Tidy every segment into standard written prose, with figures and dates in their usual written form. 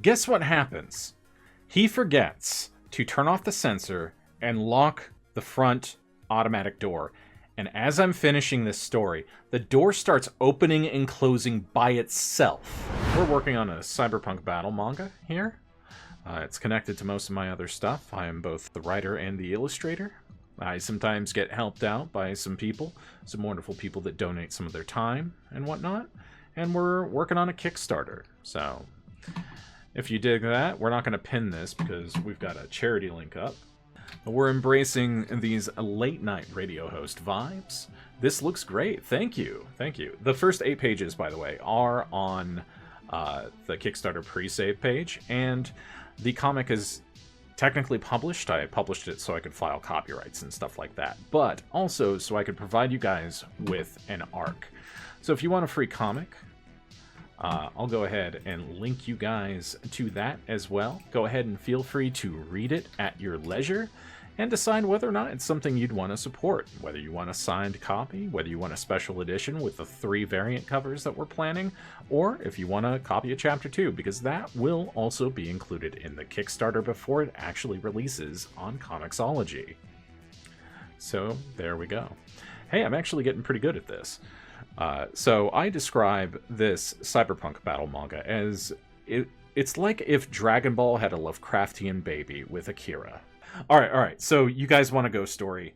guess what happens? He forgets to turn off the sensor and lock the front automatic door. And as I'm finishing this story, the door starts opening and closing by itself. We're working on a cyberpunk battle manga here. It's connected to most of my other stuff. I am both the writer and the illustrator. I sometimes get helped out by some people, some wonderful people that donate some of their time and whatnot. And we're working on a Kickstarter. So if you dig that, we're not going to pin this because we've got a charity link up. We're embracing these late-night radio host vibes. This looks great. Thank you. Thank you. The first 8 pages, by the way, are on the Kickstarter pre-save page, and the comic is technically published. I published it so I could file copyrights and stuff like that, but also so I could provide you guys with an arc. So if you want a free comic, I'll go ahead and link you guys to that as well. Go ahead and feel free to read it at your leisure and decide whether or not it's something you'd want to support. Whether you want a signed copy, whether you want a special edition with the 3 variant covers that we're planning, or if you want a copy of Chapter 2, because that will also be included in the Kickstarter before it actually releases on Comixology. So there we go. Hey, I'm actually getting pretty good at this. So I describe this cyberpunk battle manga as it's like if Dragon Ball had a Lovecraftian baby with Akira. All right. So you guys want a ghost story,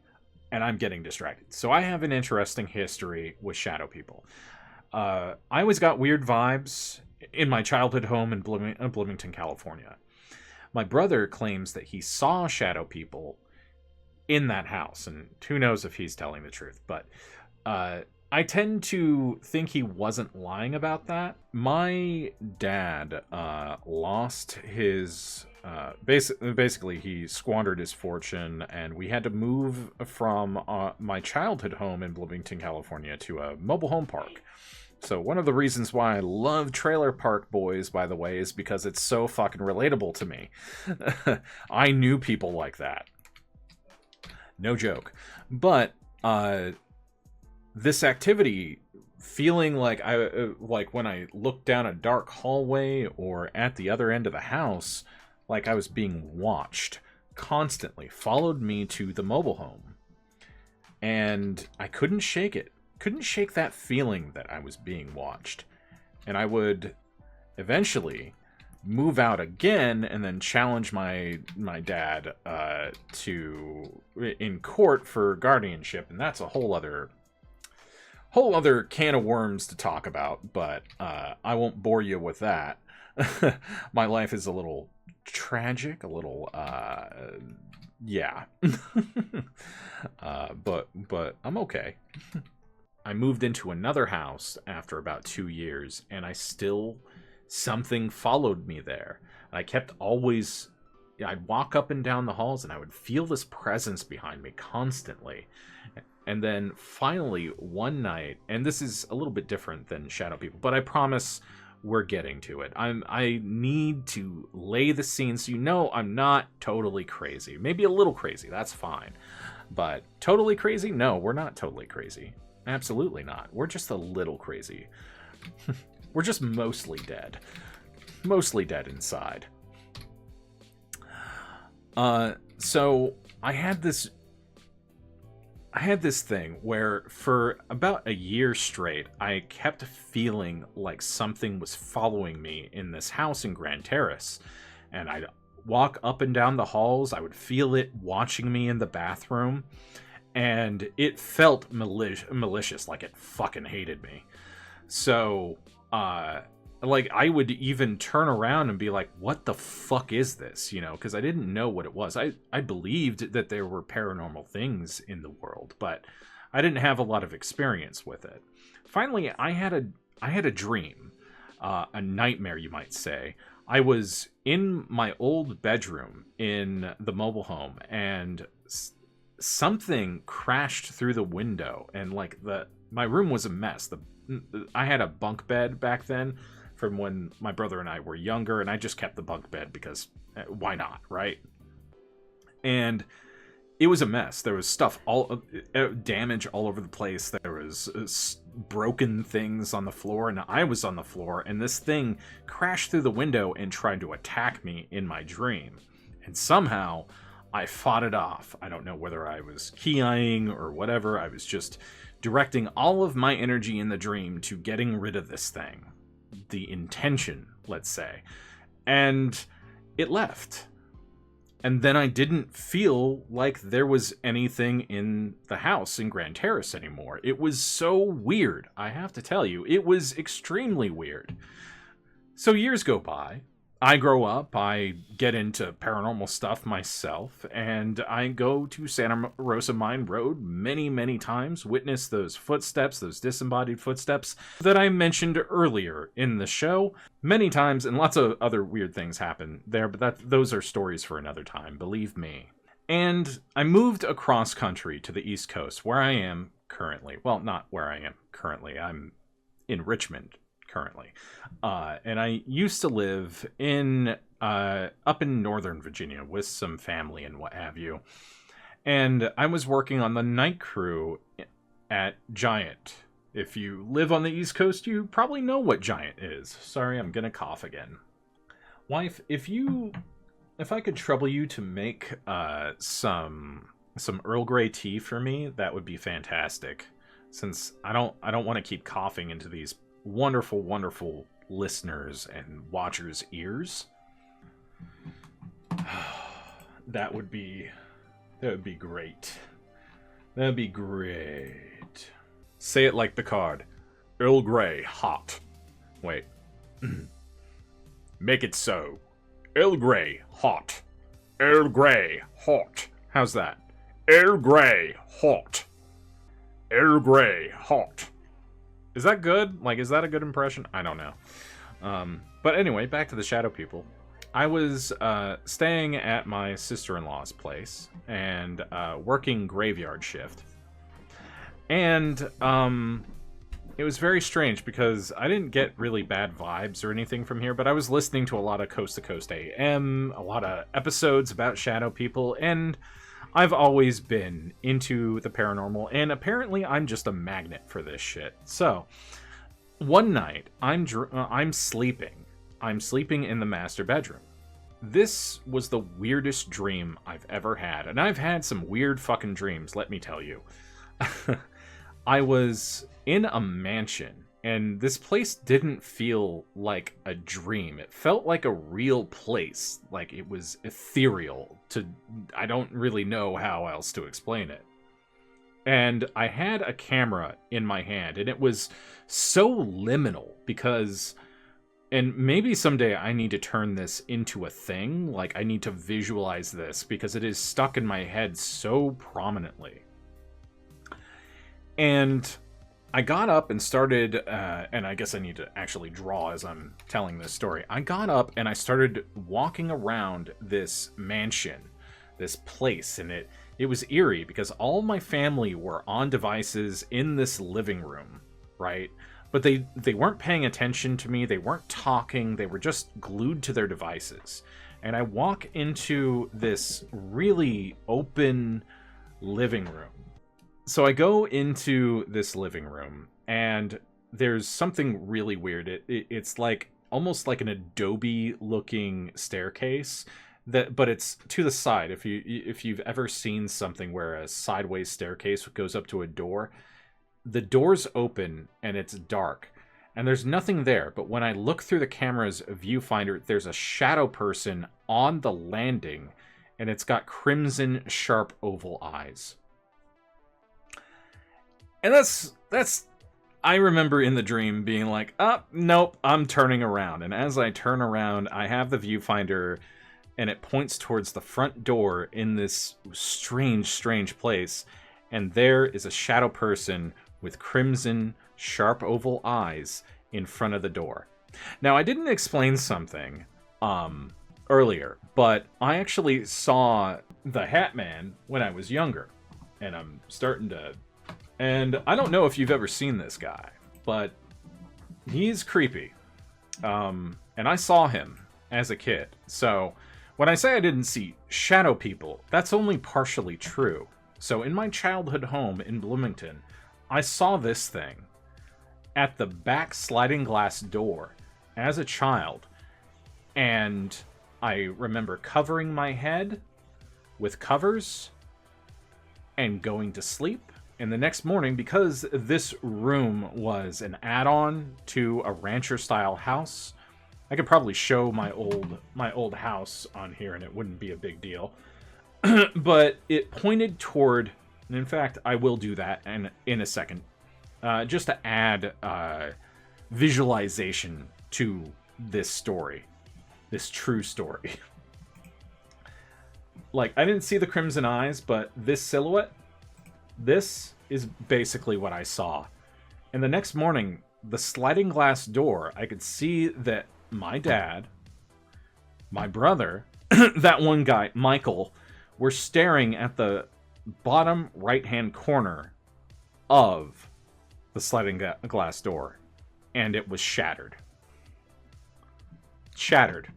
and I'm getting distracted. So I have an interesting history with shadow people. I always got weird vibes in my childhood home in Bloomington, California. My brother claims that he saw shadow people in that house, and who knows if he's telling the truth, but I tend to think he wasn't lying about that. My dad lost his... basically, he squandered his fortune, and we had to move from my childhood home in Bloomington, California, to a mobile home park. So one of the reasons why I love Trailer Park Boys, by the way, is because it's so fucking relatable to me. I knew people like that. No joke. But this activity, feeling like like when I looked down a dark hallway or at the other end of the house, like I was being watched constantly, followed me to the mobile home. And I couldn't shake it. Couldn't shake that feeling that I was being watched. And I would eventually move out again and then challenge my dad in court for guardianship, and that's a whole other can of worms to talk about, but I won't bore you with that. My life is a little tragic, a little yeah. But I'm okay. I moved into another house after about 2 years, and something followed me there. And I kept I'd walk up and down the halls, and I would feel this presence behind me constantly. And then finally one night, and this is a little bit different than Shadow People, but I promise we're getting to it. I need to lay the scene so you know I'm not totally crazy. Maybe a little crazy, that's fine. But totally crazy? No, we're not totally crazy. Absolutely not. We're just a little crazy. We're just mostly dead. Mostly dead inside. So I had this thing where for about a year straight, I kept feeling like something was following me in this house in Grand Terrace. And I'd walk up and down the halls. I would feel it watching me in the bathroom. And it felt malicious, like it fucking hated me. So, like, I would even turn around and be like, what the fuck is this? You know, because I didn't know what it was. I believed that there were paranormal things in the world, but I didn't have a lot of experience with it. Finally, I had a dream, a nightmare, you might say. I was in my old bedroom in the mobile home, and something crashed through the window, and like my room was a mess. I had a bunk bed back then from when my brother and I were younger, and I just kept the bunk bed because why not, right? And it was a mess. There was stuff damage all over the place. There was broken things on the floor, and I was on the floor, and this thing crashed through the window and tried to attack me in my dream. And somehow I fought it off. I don't know whether I was key-eyeing or whatever. I was just directing all of my energy in the dream to getting rid of this thing. The intention, let's say. And it left. And then I didn't feel like there was anything in the house in Grand Terrace anymore. It was so weird, I have to tell you. It was extremely weird. So years go by. I grow up, I get into paranormal stuff myself, and I go to Santa Rosa Mine Road many, many times, witness those footsteps, those disembodied footsteps that I mentioned earlier in the show many times, and lots of other weird things happen there, but those are stories for another time, believe me. And I moved across country to the East Coast, where I am currently. Well, not where I am currently, I'm in Richmond currently. And I used to live in up in Northern Virginia with some family and what have you. And I was working on the night crew at Giant. If you live on the East Coast, you probably know what Giant is. Sorry, I'm gonna cough again. Wife, if I could trouble you to make some Earl Grey tea for me, that would be fantastic. Since I don't want to keep coughing into these wonderful, wonderful listeners and watchers' ears. That would be great. That would be great. Say it like the card. Earl Grey, hot. Wait. Make it so. Earl Grey, hot. Earl Grey, hot. How's that? Earl Grey, hot. Earl Grey, hot. Is that good? Like, is that a good impression? I don't know. But anyway, back to the Shadow People. I was staying at my sister-in-law's place and working graveyard shift. And it was very strange because I didn't get really bad vibes or anything from here, but I was listening to a lot of Coast to Coast AM, a lot of episodes about Shadow People, and I've always been into the paranormal, and apparently I'm just a magnet for this shit. So, one night, I'm sleeping. I'm sleeping in the master bedroom. This was the weirdest dream I've ever had, and I've had some weird fucking dreams, let me tell you. I was in a mansion, and this place didn't feel like a dream. It felt like a real place, like it was ethereal. I don't really know how else to explain it. And I had a camera in my hand, and it was so liminal because, and maybe someday I need to turn this into a thing, like I need to visualize this because it is stuck in my head so prominently. And I got up and started, and I guess I need to actually draw as I'm telling this story. I got up and I started walking around this mansion, this place, and it was eerie because all my family were on devices in this living room, right? But they weren't paying attention to me, they weren't talking, they were just glued to their devices. And I walk into this really open living room. So I go into this living room, and there's something really weird. It's like almost like an Adobe-looking staircase, but it's to the side. If you've ever seen something where a sideways staircase goes up to a door, the door's open and it's dark, and there's nothing there. But when I look through the camera's viewfinder, there's a shadow person on the landing, and it's got crimson, sharp oval eyes. And that's I remember in the dream being like, nope, I'm turning around. And as I turn around, I have the viewfinder, and it points towards the front door in this strange, strange place. And there is a shadow person with crimson, sharp oval eyes in front of the door. Now, I didn't explain something earlier, but I actually saw the Hat Man when I was younger. And I'm starting to... And I don't know if you've ever seen this guy, but he's creepy. And I saw him as a kid. So When I say I didn't see shadow people, that's only partially true. So in my childhood home in Bloomington, I saw this thing at the back sliding glass door as a child, and I remember covering my head with covers and going to sleep. And the next morning, because this room was an add-on to a rancher-style house, I could probably show my old house on here and it wouldn't be a big deal. But it pointed toward, and in fact, I will do that in a second, just to add visualization to this story, this true story. Like, I didn't see the crimson eyes, but this silhouette, this is basically what I saw. And the next morning, the sliding glass door, I could see that my dad, my brother, that one guy, Michael, were staring at the bottom right-hand corner of the sliding glass door. And it was shattered. Shattered.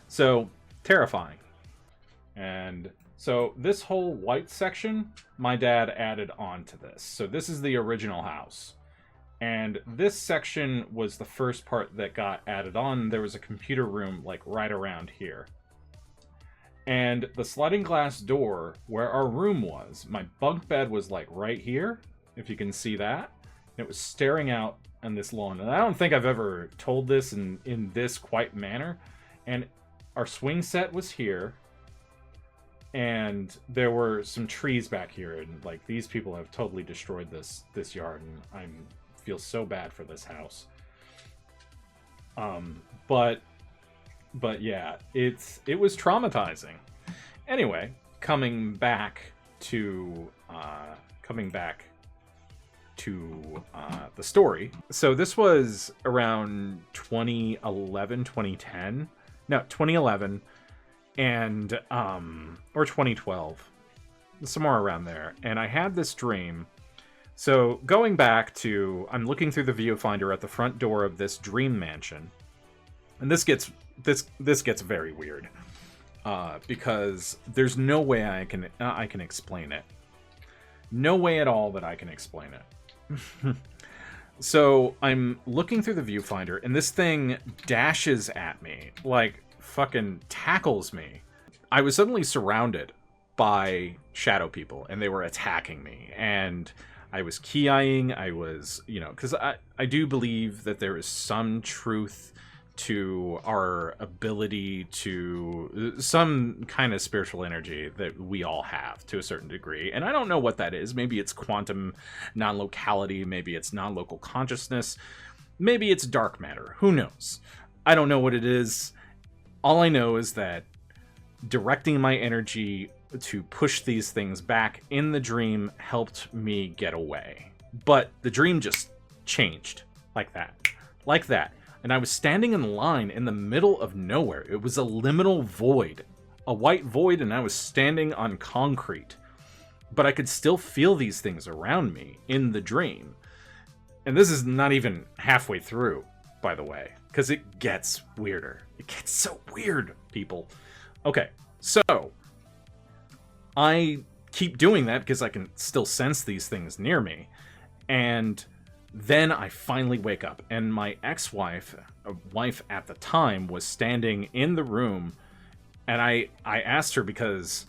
So, terrifying. And so this whole white section, my dad added on to this. So this is the original house. And this section was the first part that got added on. There was a computer room like right around here. And the sliding glass door where our room was, my bunk bed was like right here, if you can see that. It was staring out on this lawn. And I don't think I've ever told this in this quite manner. And our swing set was here. And there were some trees back here, and like these people have totally destroyed this yard, and I feel so bad for this house. But yeah, it was traumatizing. Anyway, coming back to the story. So this was around 2011, 2010. No, 2011. And, or 2012, somewhere around there. And I had this dream. So going back to, I'm looking through the viewfinder at the front door of this dream mansion. And this gets very weird. Because there's no way I can explain it. No way at all that I can explain it. So I'm looking through the viewfinder and this thing dashes at me, like, fucking tackles me. I was suddenly surrounded by shadow people and they were attacking me, and I was key-eyeing. I was, because I do believe that there is some truth to our ability to some kind of spiritual energy that we all have to a certain degree. And I don't know what that is. Maybe it's quantum non-locality. Maybe it's non-local consciousness. Maybe it's dark matter. Who knows? I don't know what it is. All I know is that directing my energy to push these things back in the dream helped me get away. But the dream just changed like that. Like that. And I was standing in line in the middle of nowhere. It was a liminal void. A white void, and I was standing on concrete. But I could still feel these things around me in the dream. And this is not even halfway through, by the way, because it gets weirder. It gets so weird, people. Okay, so I keep doing that because I can still sense these things near me. And then I finally wake up, and my ex-wife, wife at the time, was standing in the room. And I asked her because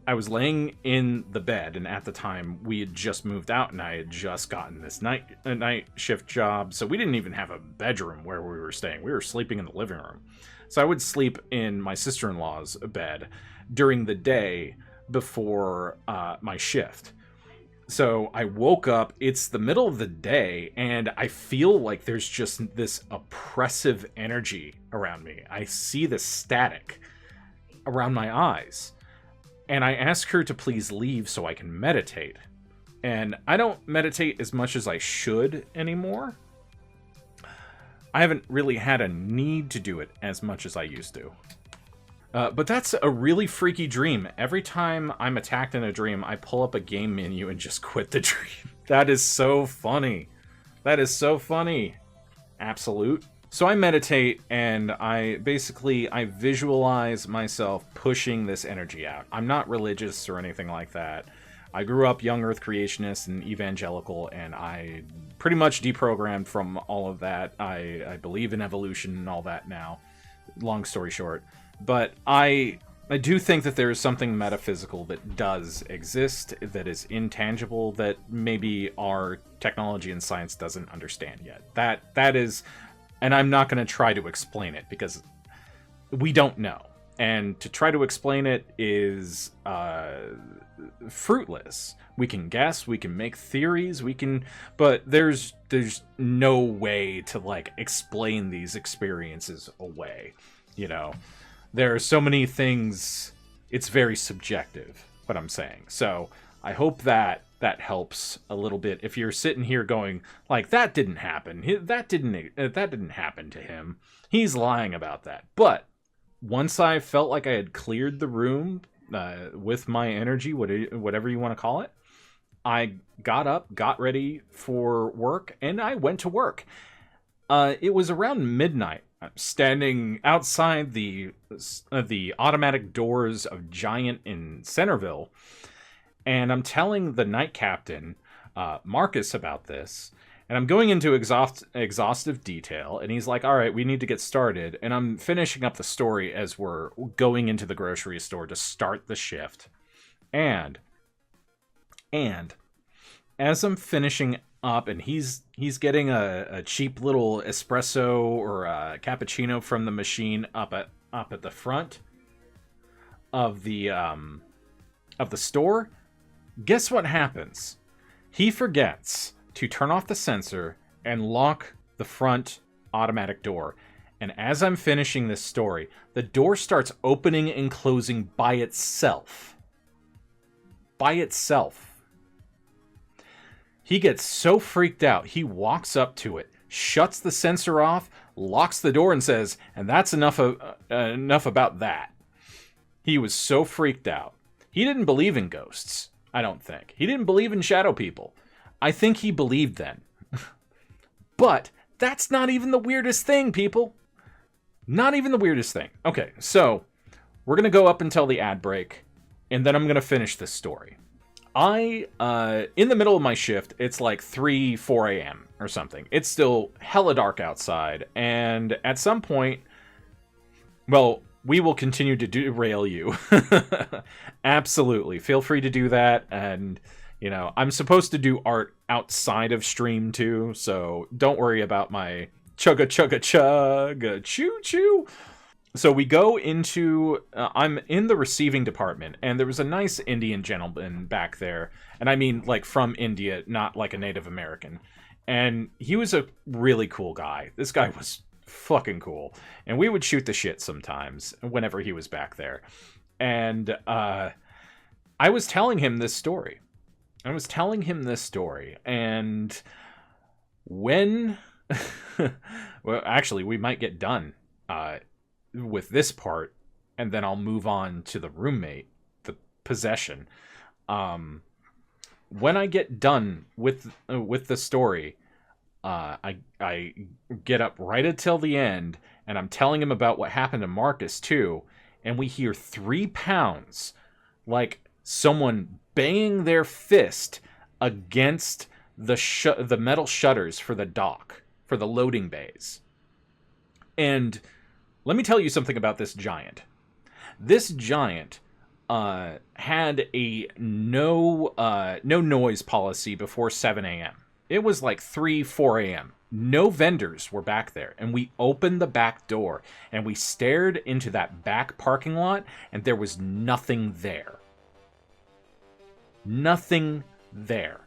I was laying in the bed, and at the time we had just moved out, and I had just gotten this night shift job, so we didn't even have a bedroom where we were staying. We were sleeping in the living room. So I would sleep in my sister-in-law's bed during the day before my shift. So I woke up, it's the middle of the day, and I feel like there's just this oppressive energy around me. I see the static around my eyes. And I ask her to please leave so I can meditate. And I don't meditate as much as I should anymore. I haven't really had a need to do it as much as I used to. But that's a really freaky dream. Every time I'm attacked in a dream, I pull up a game menu and just quit the dream. That is so funny. That is so funny. Absolute So I meditate, and I visualize myself pushing this energy out. I'm not religious or anything like that. I grew up young earth creationist and evangelical, and I pretty much deprogrammed from all of that. I believe in evolution and all that now, long story short. But I do think that there is something metaphysical that does exist, that is intangible, that maybe our technology and science doesn't understand yet. That is... And I'm not going to try to explain it, because we don't know. And to try to explain it is fruitless. We can guess, we can make theories, but there's no way to, like, explain these experiences away. You know, there are so many things. It's very subjective, what I'm saying. So I hope that helps a little bit. If you're sitting here going, like, that didn't happen, that didn't happen to him, he's lying about that. But once I felt like I had cleared the room with my energy, whatever you want to call it, I got up, got ready for work, and I went to work. It was around midnight. I'm standing outside the automatic doors of Giant in Centerville, and I'm telling the night captain, Marcus, about this. And I'm going into exhaustive detail. And he's like, all right, we need to get started. And I'm finishing up the story as we're going into the grocery store to start the shift. And as I'm finishing up, and he's getting a cheap little espresso or a cappuccino from the machine up at the front of the store, guess what happens? He forgets to turn off the sensor and lock the front automatic door. And as I'm finishing this story, the door starts opening and closing by itself. By itself. He gets so freaked out, he walks up to it, shuts the sensor off, locks the door, and says, and that's enough about that. He was so freaked out. He didn't believe in ghosts. I don't think. He didn't believe in shadow people. I think he believed then. But that's not even the weirdest thing, people. Not even the weirdest thing. Okay, so we're going to go up until the ad break, and then I'm going to finish this story. In the middle of my shift, it's like 4 a.m. or something. It's still hella dark outside, and at some point, well, we will continue to derail you. Absolutely. Feel free to do that. And, you know, I'm supposed to do art outside of stream too, so don't worry about my chugga chugga chugga choo choo. So we go into, I'm in the receiving department, and there was a nice Indian gentleman back there. And I mean, like, from India, not like a Native American. And he was a really cool guy. This guy was fucking cool. And we would shoot the shit sometimes whenever he was back there. And I was telling him this story. And when... well, actually, we might get done with this part, and then I'll move on to the roommate, the possession. When I get done with the story, I get up right until the end, and I'm telling him about what happened to Marcus too, and we hear 3 pounds, like someone banging their fist against the metal shutters for the dock, for the loading bays. And let me tell you something about this giant. This giant had a no noise policy before 7 a.m. It was like 4 a.m. No vendors were back there. And we opened the back door and we stared into that back parking lot, and there was nothing there. Nothing there.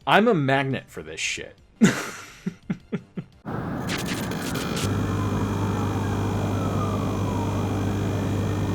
I'm a magnet for this shit.